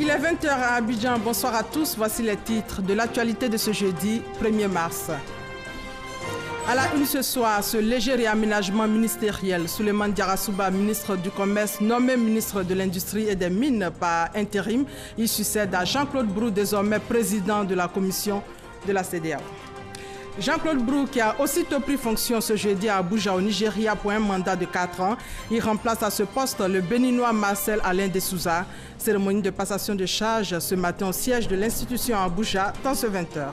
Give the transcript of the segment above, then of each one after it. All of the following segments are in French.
Il est 20 h à Abidjan. Bonsoir à tous. Voici les titres de l'actualité de ce jeudi 1er mars. À la une ce soir, ce léger réaménagement ministériel. Souleymane Diarra-Souba, ministre du Commerce, nommé ministre de l'Industrie et des Mines par intérim. Il succède à Jean-Claude Brou, désormais président de la commission de la CEDEAO. Jean-Claude Brou, qui a aussitôt pris fonction ce jeudi à Abuja au Nigeria pour un mandat de 4 ans, il remplace à ce poste le béninois Marcel Alain de Souza. Cérémonie de passation de charge ce matin au siège de l'institution à Abuja dans ce 20 h.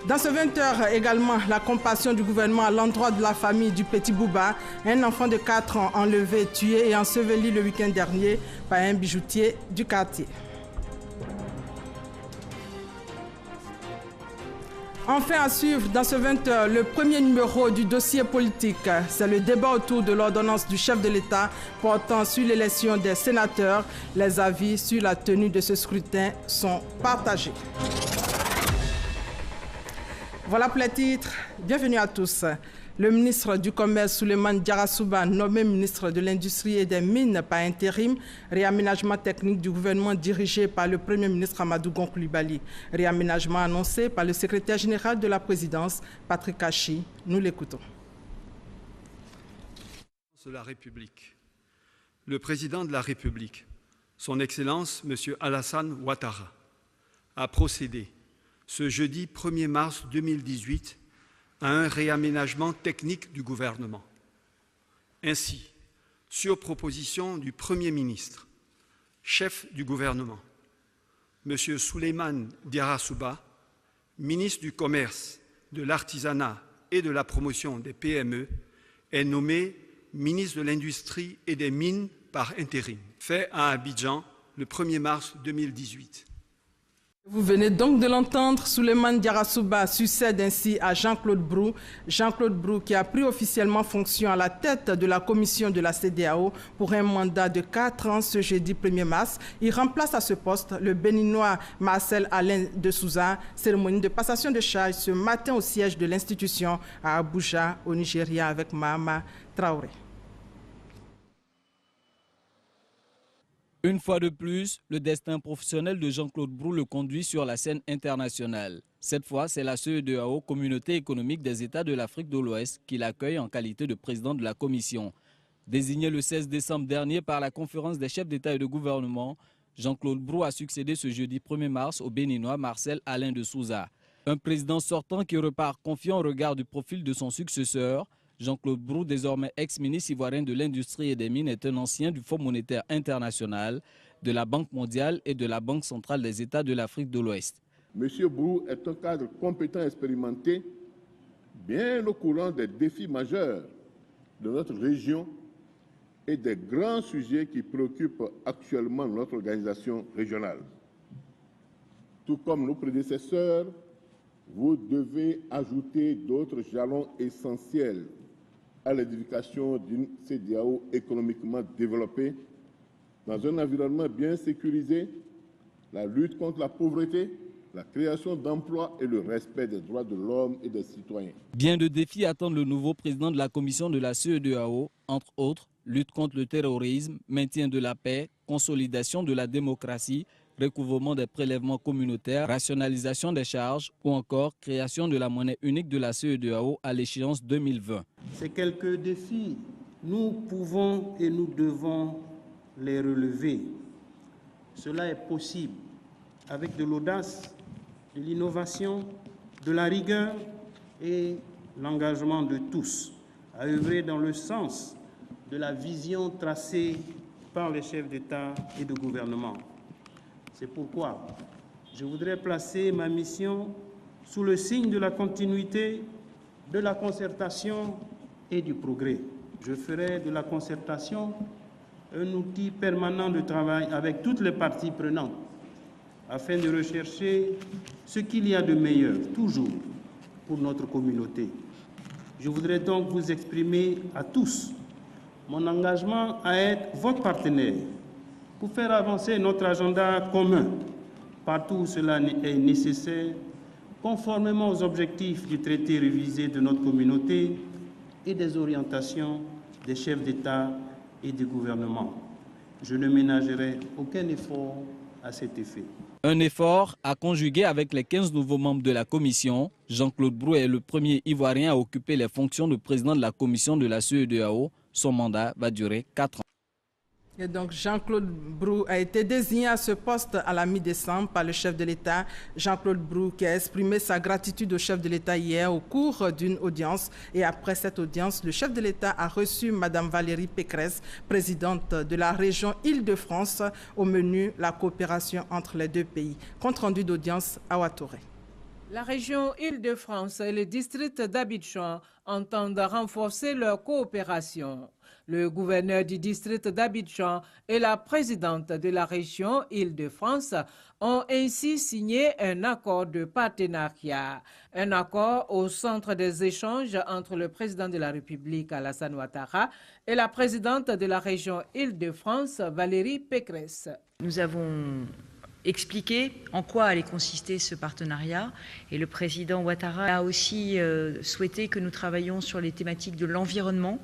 Dans ce 20 h également, la compassion du gouvernement à l'endroit de la famille du petit Bouba, un enfant de 4 ans enlevé, tué et enseveli le week-end dernier par un bijoutier du quartier. Enfin à suivre dans ce 20 h, le premier numéro du dossier politique. C'est le débat autour de l'ordonnance du chef de l'État portant sur l'élection des sénateurs. Les avis sur la tenue de ce scrutin sont partagés. Voilà pour les titres. Bienvenue à tous. Le ministre du Commerce, Souleymane Diarra-Souba, nommé ministre de l'Industrie et des Mines par intérim, réaménagement technique du gouvernement dirigé par le Premier ministre Amadou Gon Coulibaly. Réaménagement annoncé par le secrétaire général de la présidence, Patrick Achi. Nous l'écoutons. De la République. Le président de la République, son Excellence, M. Alassane Ouattara, a procédé ce jeudi 1er mars 2018 à un réaménagement technique du gouvernement. Ainsi, sur proposition du Premier ministre, chef du gouvernement, M. Souleymane Diarra-Souba, ministre du Commerce, de l'Artisanat et de la Promotion des PME, est nommé ministre de l'Industrie et des Mines par intérim, fait à Abidjan le 1er mars 2018. Vous venez donc de l'entendre, Souleymane Diarra-Souba succède ainsi à Jean-Claude Brou. Jean-Claude Brou qui a pris officiellement fonction à la tête de la commission de la CEDEAO pour un mandat de 4 ans ce jeudi 1er mars. Il remplace à ce poste le béninois Marcel Alain de Souza. Cérémonie de passation de charge ce matin au siège de l'institution à Abuja au Nigeria avec Mahama Traoré. Une fois de plus, le destin professionnel de Jean-Claude Brou le conduit sur la scène internationale. Cette fois, c'est la CEDEAO, Communauté économique des États de l'Afrique de l'Ouest, qui l'accueille en qualité de président de la commission. Désigné le 16 décembre dernier par la conférence des chefs d'État et de gouvernement, Jean-Claude Brou a succédé ce jeudi 1er mars au béninois Marcel Alain de Souza. Un président sortant qui repart confiant au regard du profil de son successeur. Jean-Claude Brou, désormais ex-ministre ivoirien de l'Industrie et des Mines, est un ancien du Fonds monétaire international, de la Banque mondiale et de la Banque centrale des États de l'Afrique de l'Ouest. M. Brou est un cadre compétent et expérimenté, bien au courant des défis majeurs de notre région et des grands sujets qui préoccupent actuellement notre organisation régionale. Tout comme nos prédécesseurs, vous devez ajouter d'autres jalons essentiels à l'édification d'une CEDEAO économiquement développée, dans un environnement bien sécurisé, la lutte contre la pauvreté, la création d'emplois et le respect des droits de l'homme et des citoyens. Bien de défis attendent le nouveau président de la commission de la CEDEAO, entre autres, lutte contre le terrorisme, maintien de la paix, consolidation de la démocratie, recouvrement des prélèvements communautaires, rationalisation des charges ou encore création de la monnaie unique de la CEDEAO à l'échéance 2020. Ces quelques défis, nous pouvons et nous devons les relever. Cela est possible avec de l'audace, de l'innovation, de la rigueur et l'engagement de tous à œuvrer dans le sens de la vision tracée par les chefs d'État et de gouvernement. C'est pourquoi je voudrais placer ma mission sous le signe de la continuité, de la concertation et du progrès. Je ferai de la concertation un outil permanent de travail avec toutes les parties prenantes afin de rechercher ce qu'il y a de meilleur, toujours, pour notre communauté. Je voudrais donc vous exprimer à tous mon engagement à être votre partenaire pour faire avancer notre agenda commun partout où cela est nécessaire, conformément aux objectifs du traité révisé de notre communauté et des orientations des chefs d'État et de gouvernement. Je ne ménagerai aucun effort à cet effet. Un effort à conjuguer avec les 15 nouveaux membres de la commission. Jean-Claude Brou est le premier Ivoirien à occuper les fonctions de président de la commission de la CEDEAO. Son mandat va durer 4 ans. Et donc Jean-Claude Brou a été désigné à ce poste à la mi-décembre par le chef de l'État. Jean-Claude Brou qui a exprimé sa gratitude au chef de l'État hier au cours d'une audience. Et après cette audience, le chef de l'État a reçu Mme Valérie Pécresse, présidente de la région Île-de-France. Au menu, la coopération entre les deux pays. Compte rendu d'audience à Ouattoré. La région Île-de-France et le district d'Abidjan entendent renforcer leur coopération. Le gouverneur du district d'Abidjan et la présidente de la région Île-de-France ont ainsi signé un accord de partenariat. Un accord au centre des échanges entre le président de la République, Alassane Ouattara, et la présidente de la région Île-de-France, Valérie Pécresse. Nous avons expliquer en quoi allait consister ce partenariat. Et le président Ouattara a aussi souhaité que nous travaillions sur les thématiques de l'environnement.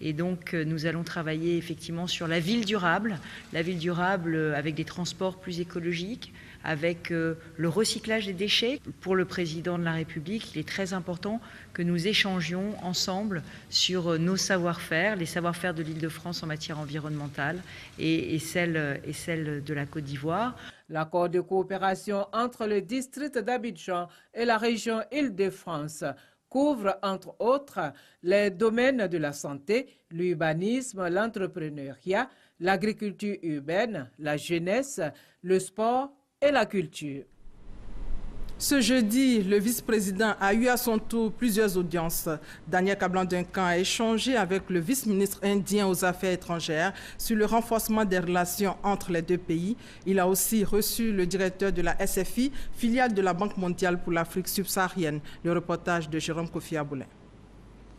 Et donc, nous allons travailler effectivement sur la ville durable avec des transports plus écologiques, avec le recyclage des déchets. Pour le président de la République, il est très important que nous échangions ensemble sur nos savoir-faire, les savoir-faire de l'Île-de-France en matière environnementale et celle de la Côte d'Ivoire. L'accord de coopération entre le district d'Abidjan et la région Île-de-France couvre, entre autres, les domaines de la santé, l'urbanisme, l'entrepreneuriat, l'agriculture urbaine, la jeunesse, le sport et la culture. Ce jeudi, le vice-président a eu à son tour plusieurs audiences. Daniel Kablan-Duncan a échangé avec le vice-ministre indien aux Affaires étrangères sur le renforcement des relations entre les deux pays. Il a aussi reçu le directeur de la SFI, filiale de la Banque mondiale pour l'Afrique subsaharienne. Le reportage de Jérôme Kofi Aboulin.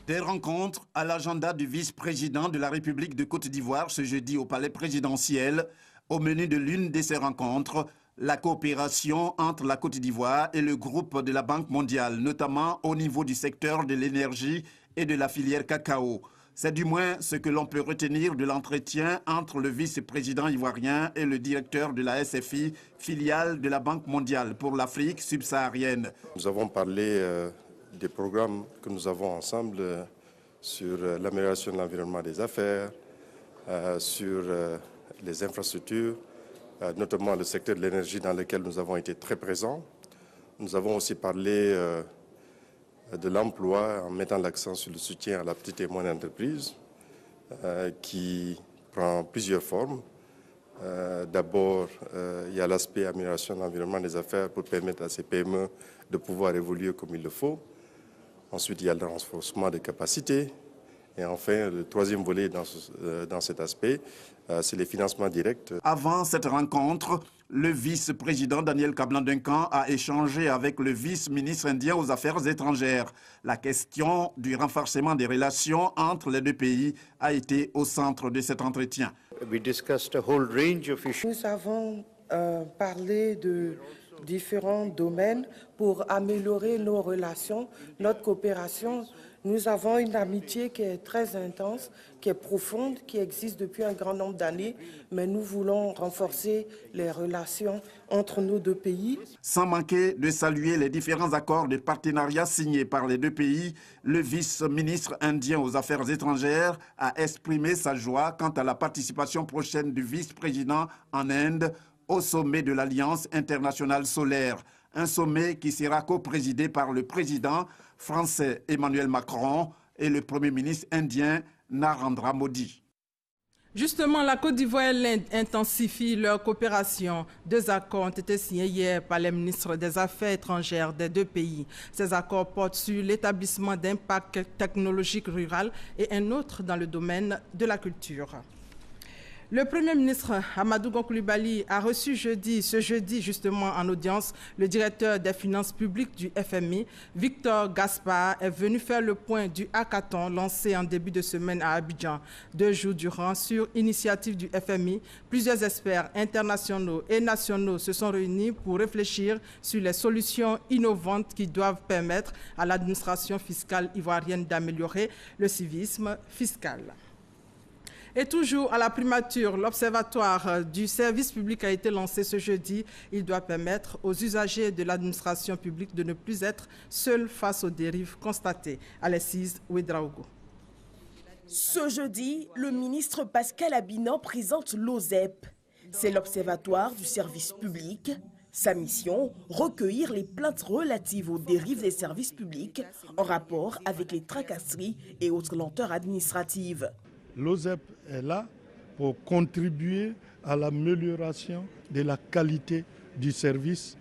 Des rencontres à l'agenda du vice-président de la République de Côte d'Ivoire ce jeudi au palais présidentiel. Au menu de l'une de ces rencontres, la coopération entre la Côte d'Ivoire et le groupe de la Banque mondiale, notamment au niveau du secteur de l'énergie et de la filière cacao. C'est du moins ce que l'on peut retenir de l'entretien entre le vice-président ivoirien et le directeur de la SFI, filiale de la Banque mondiale pour l'Afrique subsaharienne. Nous avons parlé des programmes que nous avons ensemble sur l'amélioration de l'environnement des affaires, sur les infrastructures, notamment le secteur de l'énergie dans lequel nous avons été très présents. Nous avons aussi parlé de l'emploi en mettant l'accent sur le soutien à la petite et moyenne entreprise qui prend plusieurs formes. D'abord, il y a l'aspect amélioration de l'environnement des affaires pour permettre à ces PME de pouvoir évoluer comme il le faut. Ensuite, il y a le renforcement des capacités. Et enfin, le troisième volet dans cet aspect, c'est les financements directs. Avant cette rencontre, le vice-président Daniel Kablan-Duncan a échangé avec le vice-ministre indien aux Affaires étrangères. La question du renforcement des relations entre les deux pays a été au centre de cet entretien. Nous avons parlé de différents domaines pour améliorer nos relations, notre coopération. Nous avons une amitié qui est très intense, qui est profonde, qui existe depuis un grand nombre d'années, mais nous voulons renforcer les relations entre nos deux pays. Sans manquer de saluer les différents accords de partenariat signés par les deux pays, le vice-ministre indien aux Affaires étrangères a exprimé sa joie quant à la participation prochaine du vice-président en Inde au sommet de l'Alliance internationale solaire. Un sommet qui sera co-présidé par le président français Emmanuel Macron et le Premier ministre indien Narendra Modi. Justement, la Côte d'Ivoire et l'Inde intensifient leur coopération. 2 accords ont été signés hier par les ministres des Affaires étrangères des deux pays. Ces accords portent sur l'établissement d'un parc technologique rural et un autre dans le domaine de la culture. Le Premier ministre Amadou Gon Coulibaly a reçu ce jeudi justement en audience le directeur des finances publiques du FMI, Victor Gaspard, est venu faire le point du hackathon lancé en début de semaine à Abidjan. 2 jours durant, sur initiative du FMI, plusieurs experts internationaux et nationaux se sont réunis pour réfléchir sur les solutions innovantes qui doivent permettre à l'administration fiscale ivoirienne d'améliorer le civisme fiscal. Et toujours à la primature, l'Observatoire du service public a été lancé ce jeudi. Il doit permettre aux usagers de l'administration publique de ne plus être seuls face aux dérives constatées. Alexis Ouedraogo. Ce jeudi, le ministre Pascal Abinan présente l'OSEP. C'est l'Observatoire du service public. Sa mission, recueillir les plaintes relatives aux dérives des services publics en rapport avec les tracasseries et autres lenteurs administratives. L'OSEP est là pour contribuer à l'amélioration de la qualité du service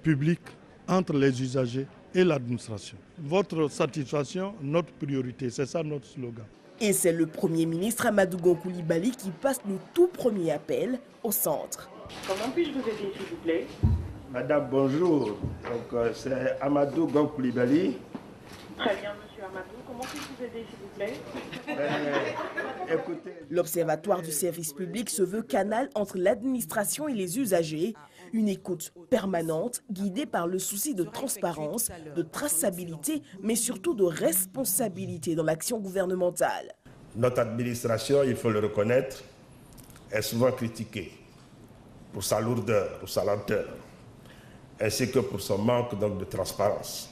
public entre les usagers et l'administration. Votre satisfaction, notre priorité, c'est ça notre slogan. Et c'est le Premier ministre Amadou Gon Coulibaly qui passe le tout premier appel au centre. Comment puis-je vous aider, s'il vous plaît? Madame, bonjour. C'est Amadou Gon Coulibaly. Très bien, monsieur Amadou. Comment puis-je vous aider, s'il vous plaît? Écoutez. L'Observatoire du service public se veut canal entre l'administration et les usagers. Une écoute permanente, guidée par le souci de transparence, de traçabilité, mais surtout de responsabilité dans l'action gouvernementale. Notre administration, il faut le reconnaître, est souvent critiquée pour sa lourdeur, pour sa lenteur, ainsi que pour son manque donc, de transparence.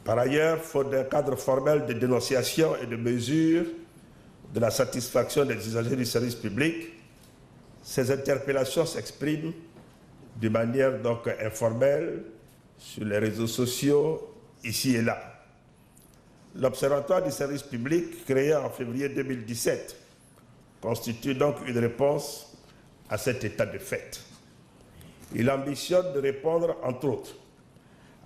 Par ailleurs, faute d'un cadre formel de dénonciation et de mesure de la satisfaction des usagers du service public, ces interpellations s'expriment de manière donc informelle sur les réseaux sociaux, ici et là. L'Observatoire du service public, créé en février 2017, constitue donc une réponse à cet état de fait. Il ambitionne de répondre, entre autres,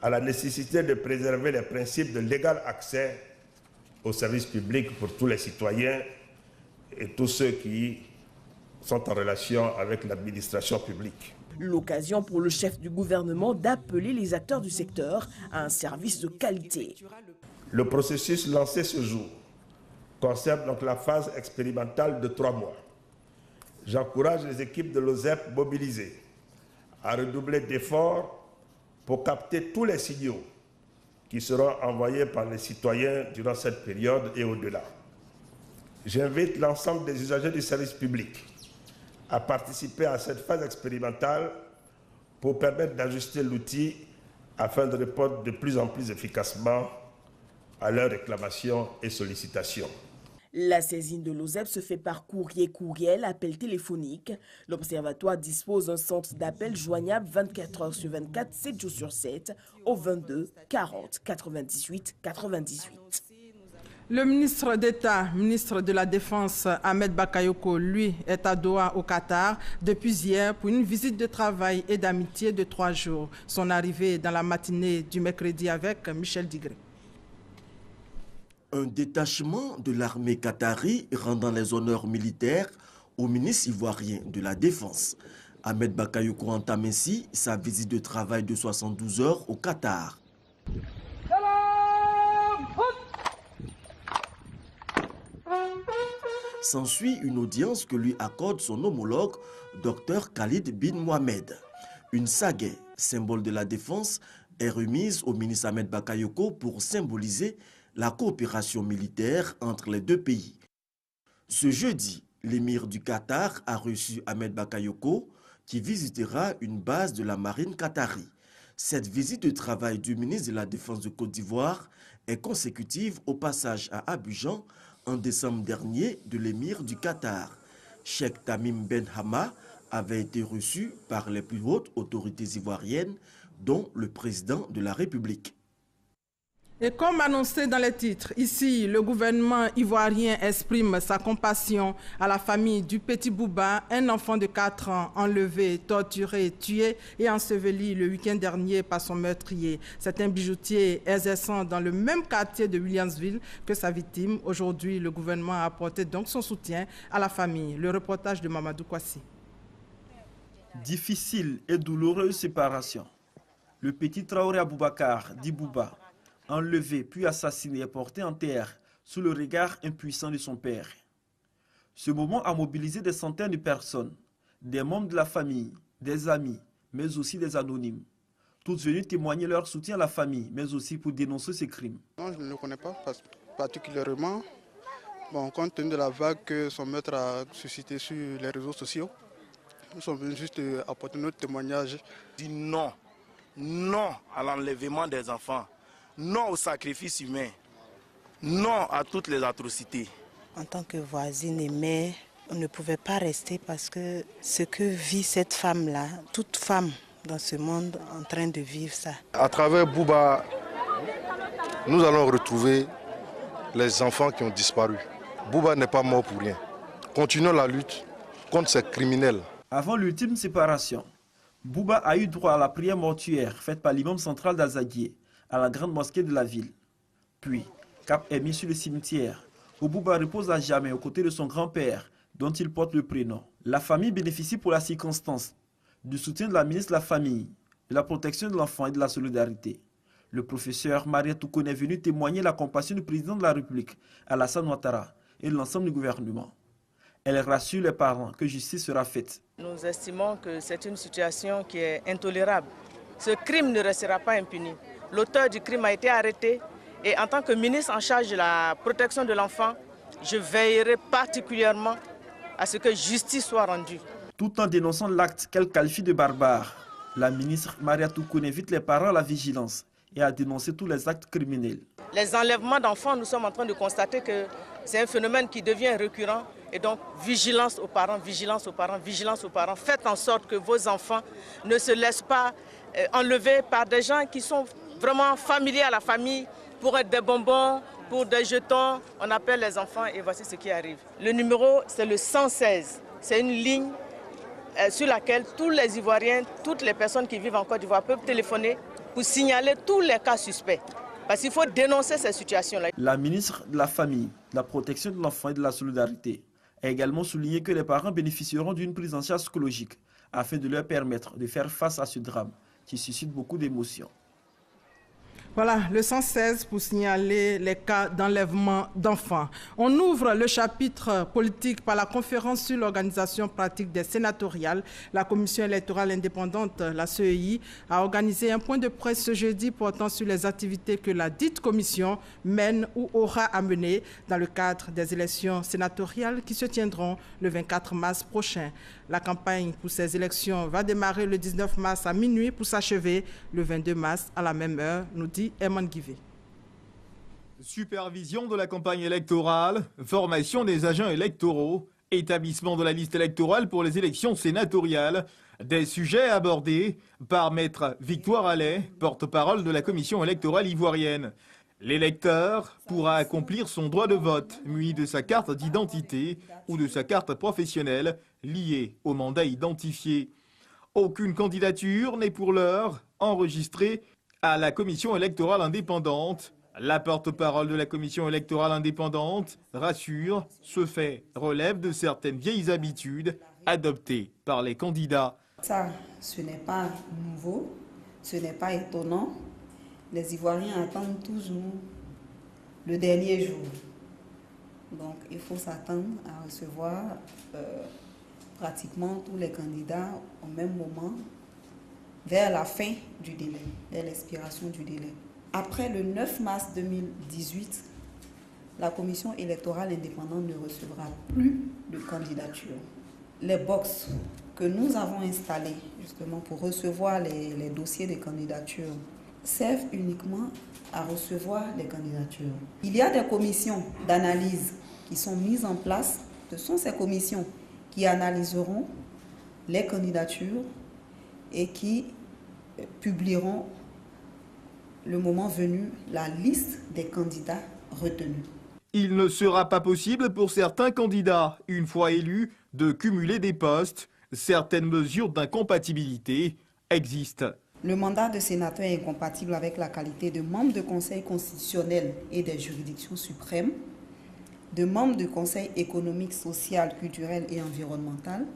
à la nécessité de préserver les principes de l'égal accès aux services publics pour tous les citoyens et tous ceux qui sont en relation avec l'administration publique. L'occasion pour le chef du gouvernement d'appeler les acteurs du secteur à un service de qualité. Le processus lancé ce jour concerne donc la phase expérimentale de 3 mois. J'encourage les équipes de l'OSEP mobilisées à redoubler d'efforts pour capter tous les signaux qui seront envoyés par les citoyens durant cette période et au-delà. J'invite l'ensemble des usagers du service public à participer à cette phase expérimentale pour permettre d'ajuster l'outil afin de répondre de plus en plus efficacement à leurs réclamations et sollicitations. La saisine de l'OSEP se fait par courriel, appel téléphonique. L'Observatoire dispose d'un centre d'appel joignable 24 heures sur 24, 7 jours sur 7, au 22 40 98 98. Le ministre d'État, ministre de la Défense, Ahmed Bakayoko, lui, est à Doha, au Qatar, depuis hier pour une visite de travail et d'amitié de 3 jours. Son arrivée dans la matinée du mercredi avec Michel Digré. Un détachement de l'armée qatari rendant les honneurs militaires au ministre ivoirien de la Défense. Ahmed Bakayoko entame ainsi sa visite de travail de 72 heures au Qatar. S'ensuit une audience que lui accorde son homologue, Dr Khalid bin Mohamed. Une sagaie, symbole de la défense, est remise au ministre Ahmed Bakayoko pour symboliser la coopération militaire entre les deux pays. Ce jeudi, l'émir du Qatar a reçu Ahmed Bakayoko qui visitera une base de la marine qatari. Cette visite de travail du ministre de la Défense de Côte d'Ivoire est consécutive au passage à Abidjan en décembre dernier de l'émir du Qatar. Cheikh Tamim Ben Hama avait été reçu par les plus hautes autorités ivoiriennes, dont le président de la République. Et comme annoncé dans les titres, ici, le gouvernement ivoirien exprime sa compassion à la famille du petit Bouba, un enfant de 4 ans enlevé, torturé, tué et enseveli le week-end dernier par son meurtrier. C'est un bijoutier exerçant dans le même quartier de Williamsville que sa victime. Aujourd'hui, le gouvernement a apporté donc son soutien à la famille. Le reportage de Mamadou Kwasi. Difficile et douloureuse séparation. Le petit Traoré Aboubakar, dit Bouba, enlevé puis assassiné et porté en terre sous le regard impuissant de son père. Ce moment a mobilisé des centaines de personnes, des membres de la famille, des amis, mais aussi des anonymes. Tous venus témoigner leur soutien à la famille, mais aussi pour dénoncer ces crimes. Non, je ne le connais pas particulièrement, Bon, compte tenu de la vague que son maître a suscité sur les réseaux sociaux, nous sommes venus juste apporter notre témoignage. Dit non, non à l'enlèvement des enfants, non au sacrifice humain, non à toutes les atrocités. En tant que voisine et mère, on ne pouvait pas rester parce que ce que vit cette femme-là, toute femme dans ce monde en train de vivre ça. À travers Bouba, nous allons retrouver les enfants qui ont disparu. Bouba n'est pas mort pour rien. Continuons la lutte contre ces criminels. Avant l'ultime séparation, Bouba a eu droit à la prière mortuaire faite par l'imam central d'Azaguié à la grande mosquée de la ville. Puis, cap est mis sur le cimetière où Bouba repose à jamais aux côtés de son grand-père dont il porte le prénom. La famille bénéficie pour la circonstance du soutien de la ministre de la Famille, de la protection de l'enfant et de la solidarité. Le professeur Maria Toukoune est venu témoigner la compassion du président de la République, Alassane Ouattara, et de l'ensemble du gouvernement. Elle rassure les parents que justice sera faite. Nous estimons que c'est une situation qui est intolérable. Ce crime ne restera pas impuni. L'auteur du crime a été arrêté et en tant que ministre en charge de la protection de l'enfant, je veillerai particulièrement à ce que justice soit rendue. Tout en dénonçant l'acte qu'elle qualifie de barbare, la ministre Maria Toukoune invite les parents à la vigilance et à dénoncer tous les actes criminels. Les enlèvements d'enfants, nous sommes en train de constater que c'est un phénomène qui devient récurrent. Et donc, vigilance aux parents, vigilance aux parents, vigilance aux parents. Faites en sorte que vos enfants ne se laissent pas enlever par des gens qui sont vraiment familiers à la famille pour être des bonbons, pour des jetons. On appelle les enfants et voici ce qui arrive. Le numéro, c'est le 116. C'est une ligne sur laquelle tous les Ivoiriens, toutes les personnes qui vivent en Côte d'Ivoire peuvent téléphoner pour signaler tous les cas suspects. Parce qu'il faut dénoncer ces situations-là. La ministre de la Famille, de la protection de l'enfant et de la solidarité a également souligné que les parents bénéficieront d'une prise en charge psychologique afin de leur permettre de faire face à ce drame qui suscite beaucoup d'émotions. Voilà, le 116 pour signaler les cas d'enlèvement d'enfants. On ouvre le chapitre politique par la conférence sur l'organisation pratique des sénatoriales. La commission électorale indépendante, la CEI, a organisé un point de presse ce jeudi portant sur les activités que la dite commission mène ou aura à mener dans le cadre des élections sénatoriales qui se tiendront le 24 mars prochain. La campagne pour ces élections va démarrer le 19 mars à minuit pour s'achever le 22 mars à la même heure, nous dit Herman Guivet. Supervision de la campagne électorale, formation des agents électoraux, établissement de la liste électorale pour les élections sénatoriales, des sujets abordés par Maître Victoire Allais, porte-parole de la commission électorale ivoirienne. L'électeur pourra accomplir son droit de vote, muni de sa carte d'identité ou de sa carte professionnelle liée au mandat identifié. Aucune candidature n'est pour l'heure enregistrée à la commission électorale indépendante. La porte-parole de la commission électorale indépendante rassure, ce fait relève de certaines vieilles habitudes adoptées par les candidats. Ça, ce n'est pas nouveau, ce n'est pas étonnant. Les Ivoiriens attendent toujours le dernier jour. Donc, il faut s'attendre à recevoir pratiquement tous les candidats au même moment, vers la fin du délai, vers l'expiration du délai. Après le 9 mars 2018, la commission électorale indépendante ne recevra plus de candidatures. Les box que nous avons installées justement pour recevoir les dossiers de candidatures servent uniquement à recevoir les candidatures. Il y a des commissions d'analyse qui sont mises en place. Ce sont ces commissions qui analyseront les candidatures et qui publieront, le moment venu, la liste des candidats retenus. Il ne sera pas possible pour certains candidats, une fois élus, de cumuler des postes. Certaines mesures d'incompatibilité existent. Le mandat de sénateur est incompatible avec la qualité de membre de conseil constitutionnel et des juridictions suprêmes, de membre du conseil économique, social, culturel et environnemental,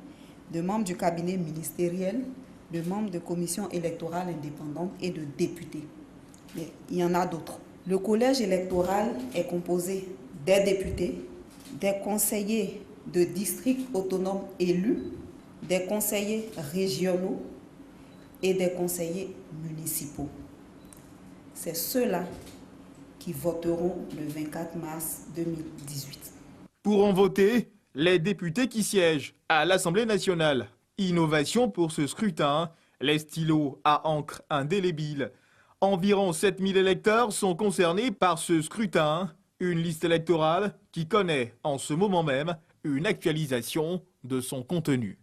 de membre du cabinet ministériel, de membre de commission électorale indépendante et de députés. Mais il y en a d'autres. Le collège électoral est composé des députés, des conseillers de districts autonomes élus, des conseillers régionaux et des conseillers municipaux. C'est ceux-là qui voteront le 24 mars 2018. Pourront voter les députés qui siègent à l'Assemblée nationale. Innovation pour ce scrutin, les stylos à encre indélébile. Environ 7000 électeurs sont concernés par ce scrutin. Une liste électorale qui connaît en ce moment même une actualisation de son contenu.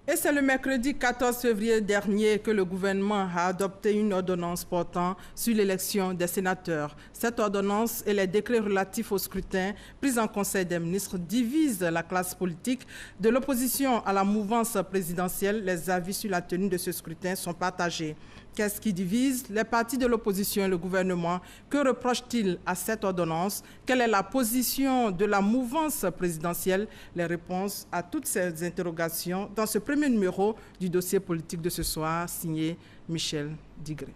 Et c'est le mercredi 14 février dernier que le gouvernement a adopté une ordonnance portant sur l'élection des sénateurs. Cette ordonnance et les décrets relatifs au scrutin pris en Conseil des ministres divisent la classe politique. De l'opposition à la mouvance présidentielle, les avis sur la tenue de ce scrutin sont partagés. Qu'est-ce qui divise les partis de l'opposition et le gouvernement? Que reprochent-ils à cette ordonnance? Quelle est la position de la mouvance présidentielle? Les réponses à toutes ces interrogations dans ce premier numéro du dossier politique de ce soir, signé Michel Digré.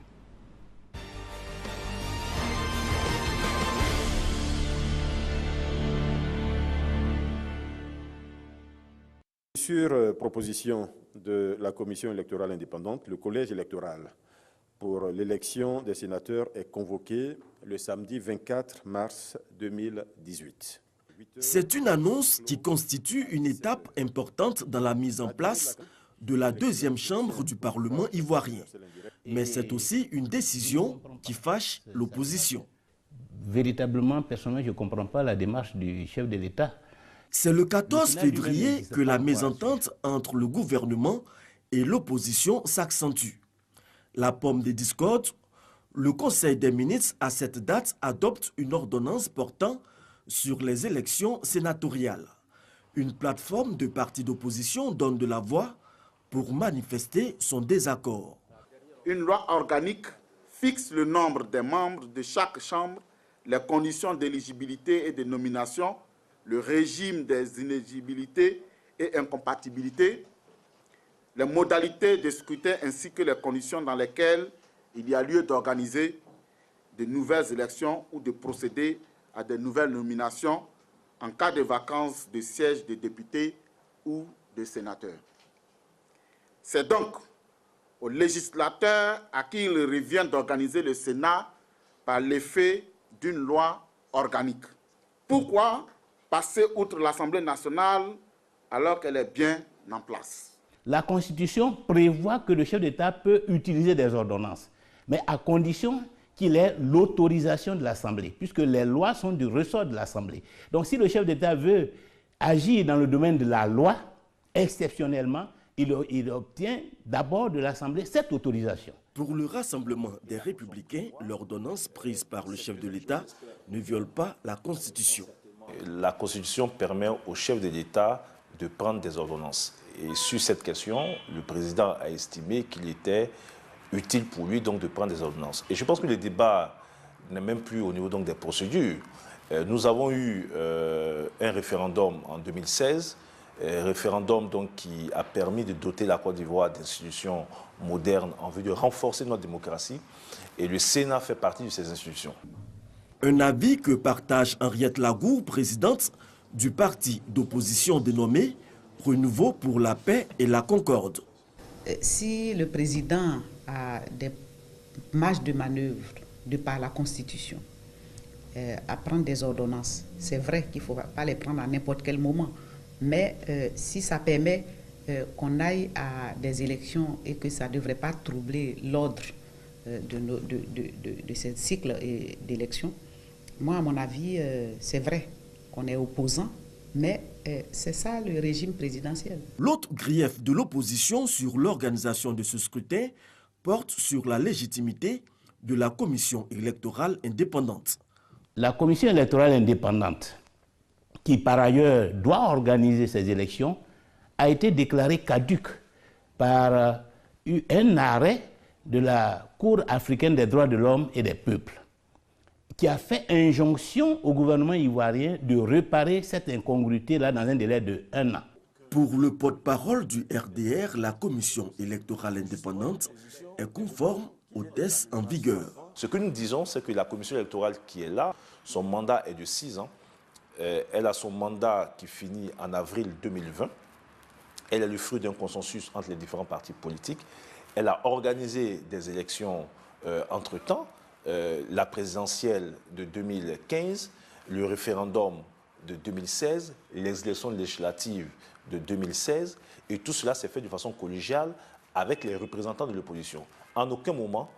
Sur proposition de la Commission électorale indépendante, le collège électoral pour l'élection des sénateurs est convoqué le samedi 24 mars 2018. C'est une annonce qui constitue une étape importante dans la mise en place de la deuxième chambre du Parlement ivoirien. Mais c'est aussi une décision qui fâche l'opposition. Véritablement, personnellement, je ne comprends pas la démarche du chef de l'État. C'est le 14 février que la mésentente entre le gouvernement et l'opposition s'accentue. La pomme des discordes, le Conseil des ministres à cette date adopte une ordonnance portant sur les élections sénatoriales. Une plateforme de partis d'opposition donne de la voix pour manifester son désaccord. Une loi organique fixe le nombre des membres de chaque chambre, les conditions d'éligibilité et de nomination, le régime des inéligibilités et incompatibilités, les modalités de scrutin ainsi que les conditions dans lesquelles il y a lieu d'organiser de nouvelles élections ou de procéder à de nouvelles nominations en cas de vacances de sièges de députés ou de sénateurs. C'est donc au législateur à qui il revient d'organiser le Sénat par l'effet d'une loi organique. Pourquoi passer outre l'Assemblée nationale alors qu'elle est bien en place? La Constitution prévoit que le chef d'État peut utiliser des ordonnances, mais à condition qu'il ait l'autorisation de l'Assemblée, puisque les lois sont du ressort de l'Assemblée. Donc si le chef d'État veut agir dans le domaine de la loi, exceptionnellement, il obtient d'abord de l'Assemblée cette autorisation. Pour le Rassemblement des Républicains, l'ordonnance prise par le chef de l'État ne viole pas la Constitution. La Constitution permet au chef de l'État de prendre des ordonnances. Et sur cette question, le président a estimé qu'il était utile pour lui donc de prendre des ordonnances. Et je pense que le débat n'est même plus au niveau donc des procédures. Nous avons eu un référendum en 2016, référendum donc qui a permis de doter la Côte d'Ivoire d'institutions modernes en vue de renforcer notre démocratie. Et le Sénat fait partie de ces institutions. Un avis que partage Henriette Lagour, présidente du parti d'opposition dénommé Renouveau pour la paix et la concorde. Si le président a des marges de manœuvre de par la Constitution à prendre des ordonnances, c'est vrai qu'il ne faut pas les prendre à n'importe quel moment, mais si ça permet qu'on aille à des élections et que ça ne devrait pas troubler l'ordre de ce cycle d'élections, moi, à mon avis, c'est vrai qu'on est opposant, mais c'est ça le régime présidentiel. L'autre grief de l'opposition sur l'organisation de ce scrutin porte sur la légitimité de la Commission électorale indépendante. La Commission électorale indépendante, qui par ailleurs doit organiser ces élections, a été déclarée caduque par un arrêt de la Cour africaine des droits de l'homme et des peuples, qui a fait injonction au gouvernement ivoirien de réparer cette incongruité-là dans un délai de 1 an. Pour le porte-parole du RDR, la Commission électorale indépendante est conforme aux tests en vigueur. Ce que nous disons, c'est que la Commission électorale qui est là, son mandat est de 6 ans. Elle a son mandat qui finit en avril 2020. Elle est le fruit d'un consensus entre les différents partis politiques. Elle a organisé des élections entre-temps. La présidentielle de 2015, le référendum de 2016, les élections législatives de 2016, et tout cela s'est fait de façon collégiale avec les représentants de l'opposition. En aucun moment,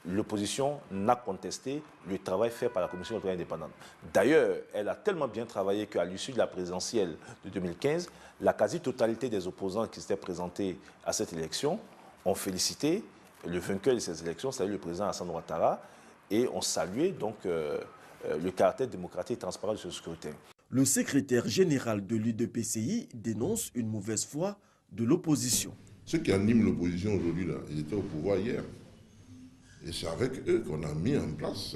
l'opposition n'a contesté le travail fait par la Commission électorale indépendante. D'ailleurs, elle a tellement bien travaillé qu'à l'issue de la présidentielle de 2015, la quasi-totalité des opposants qui s'étaient présentés à cette élection ont félicité le vainqueur de ces élections, c'est-à-dire le président Alassane Ouattara, et ont salué donc le caractère démocratique et transparent de ce scrutin. Le secrétaire général de l'UDPCI dénonce une mauvaise foi de l'opposition. Ceux qui animent l'opposition aujourd'hui, ils étaient au pouvoir hier. Et c'est avec eux qu'on a mis en place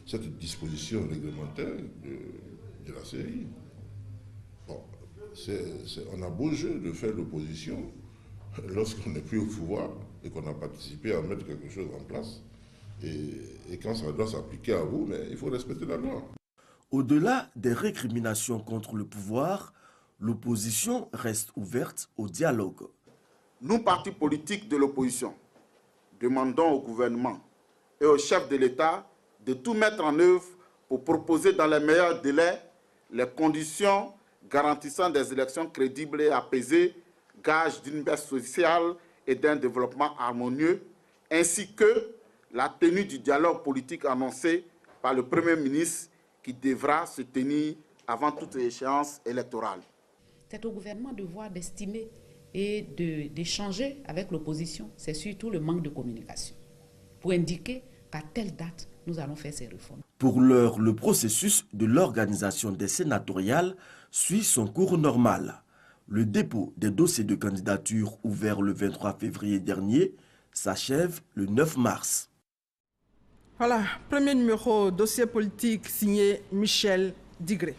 cette disposition réglementaire de la CEI. Bon, on a beau jeu de faire l'opposition lorsqu'on n'est plus au pouvoir et qu'on a participé à mettre quelque chose en place. Et quand ça doit s'appliquer à vous, mais il faut respecter la loi. Au-delà des récriminations contre le pouvoir, l'opposition reste ouverte au dialogue. Nous, partis politiques de l'opposition, demandons au gouvernement et au chef de l'État de tout mettre en œuvre pour proposer dans les meilleurs délais les conditions garantissant des élections crédibles et apaisées, gage d'une paix sociale et d'un développement harmonieux, ainsi que la tenue du dialogue politique annoncé par le Premier ministre qui devra se tenir avant toute échéance électorale. C'est au gouvernement de voir, d'estimer et d'échanger avec l'opposition. C'est surtout le manque de communication pour indiquer qu'à telle date, nous allons faire ces réformes. Pour l'heure, le processus de l'organisation des sénatoriales suit son cours normal. Le dépôt des dossiers de candidature ouvert le 23 février dernier s'achève le 9 mars. Voilà, premier numéro, dossier politique signé Michel Digré.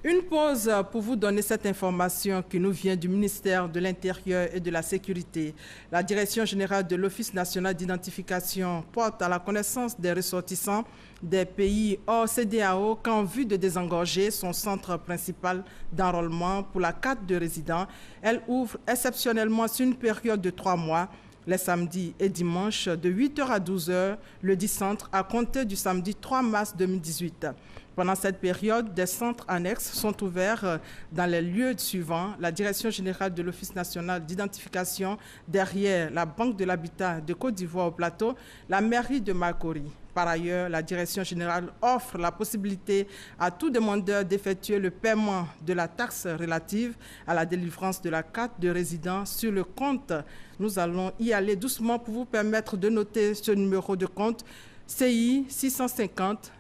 Une pause pour vous donner cette information qui nous vient du ministère de l'Intérieur et de la Sécurité. La Direction générale de l'Office national d'identification porte à la connaissance des ressortissants des pays hors CEDEAO qu'en vue de désengorger son centre principal d'enrôlement pour la carte de résident, elle ouvre exceptionnellement sur une période de 3 mois, les samedis et dimanches de 8h à 12h, le dit centre à compter du samedi 3 mars 2018. Pendant cette période, des centres annexes sont ouverts dans les lieux suivants. La Direction générale de l'Office national d'identification derrière la Banque de l'Habitat de Côte d'Ivoire au Plateau, la mairie de Makori. Par ailleurs, la Direction générale offre la possibilité à tout demandeur d'effectuer le paiement de la taxe relative à la délivrance de la carte de résident sur le compte. Nous allons y aller doucement pour vous permettre de noter ce numéro de compte CI 650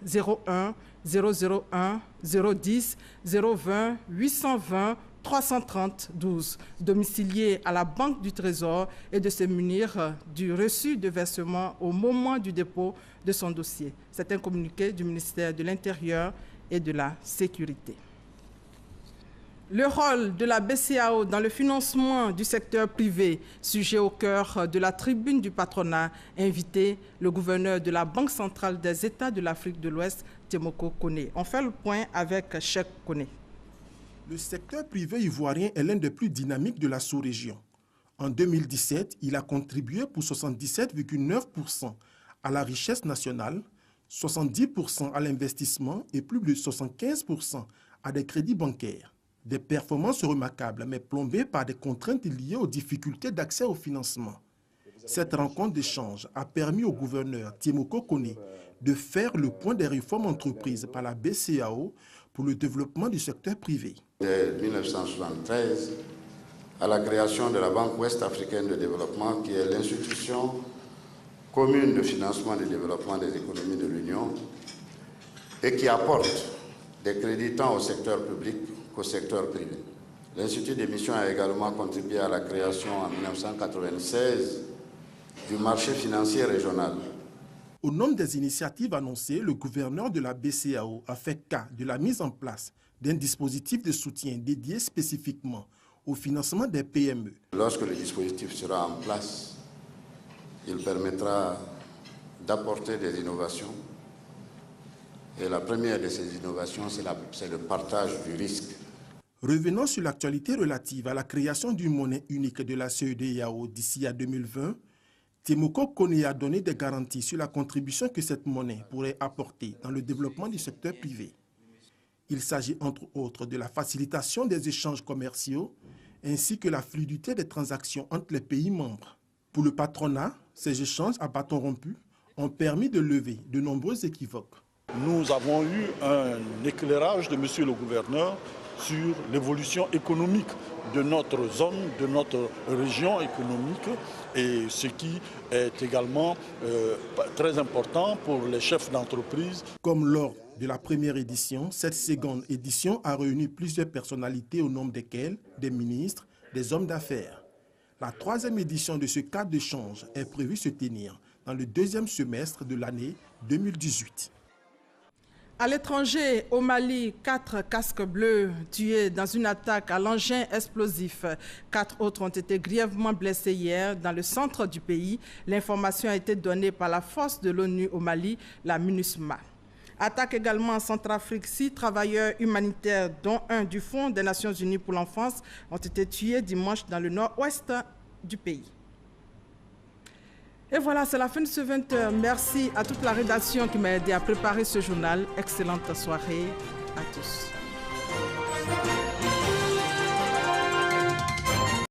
01 001 010 020 820 330 12, domicilié à la Banque du Trésor, et de se munir du reçu de versement au moment du dépôt de son dossier. C'est un communiqué du ministère de l'Intérieur et de la Sécurité. Le rôle de la BCEAO dans le financement du secteur privé, sujet au cœur de la tribune du patronat, invité le gouverneur de la Banque centrale des États de l'Afrique de l'Ouest, Temoko Kone. On fait le point avec Cheikh Kone. Le secteur privé ivoirien est l'un des plus dynamiques de la sous-région. En 2017, il a contribué pour 77,9% à la richesse nationale, 70% à l'investissement et plus de 75% à des crédits bancaires. Des performances remarquables, mais plombées par des contraintes liées aux difficultés d'accès au financement. Cette rencontre d'échange a permis au gouverneur Temoko Kone de faire le point des réformes entreprises par la BCEAO pour le développement du secteur privé. De 1973 à la création de la Banque ouest-africaine de développement, qui est l'institution commune de financement et de développement des économies de l'Union et qui apporte des crédits tant au secteur public qu'au secteur privé. L'Institut des missions a également contribué à la création en 1996 du marché financier régional. Au nom des initiatives annoncées, le gouverneur de la BCEAO a fait cas de la mise en place d'un dispositif de soutien dédié spécifiquement au financement des PME. Lorsque le dispositif sera en place, il permettra d'apporter des innovations. Et la première de ces innovations, c'est le partage du risque. Revenant sur l'actualité relative à la création d'une monnaie unique de la CEDEAO d'ici à 2020, Temoko Kone a donné des garanties sur la contribution que cette monnaie pourrait apporter dans le développement du secteur privé. Il s'agit entre autres de la facilitation des échanges commerciaux ainsi que la fluidité des transactions entre les pays membres. Pour le patronat, ces échanges à bâton rompu ont permis de lever de nombreux équivoques. Nous avons eu un éclairage de monsieur le gouverneur sur l'évolution économique de notre zone, de notre région économique, et ce qui est également très important pour les chefs d'entreprise. Comme lors de la première édition, cette seconde édition a réuni plusieurs personnalités au nombre desquelles des ministres, des hommes d'affaires. La troisième édition de ce cadre d'échange est prévue se tenir dans le deuxième semestre de l'année 2018. À l'étranger, au Mali, 4 casques bleus tués dans une attaque à l'engin explosif. 4 autres ont été grièvement blessés hier dans le centre du pays. L'information a été donnée par la force de l'ONU au Mali, la MINUSMA. Attaque également en Centrafrique. 6 travailleurs humanitaires, dont un du Fonds des Nations Unies pour l'enfance, ont été tués dimanche dans le nord-ouest du pays. Et voilà, c'est la fin de ce 20h. Merci à toute la rédaction qui m'a aidé à préparer ce journal. Excellente soirée à tous.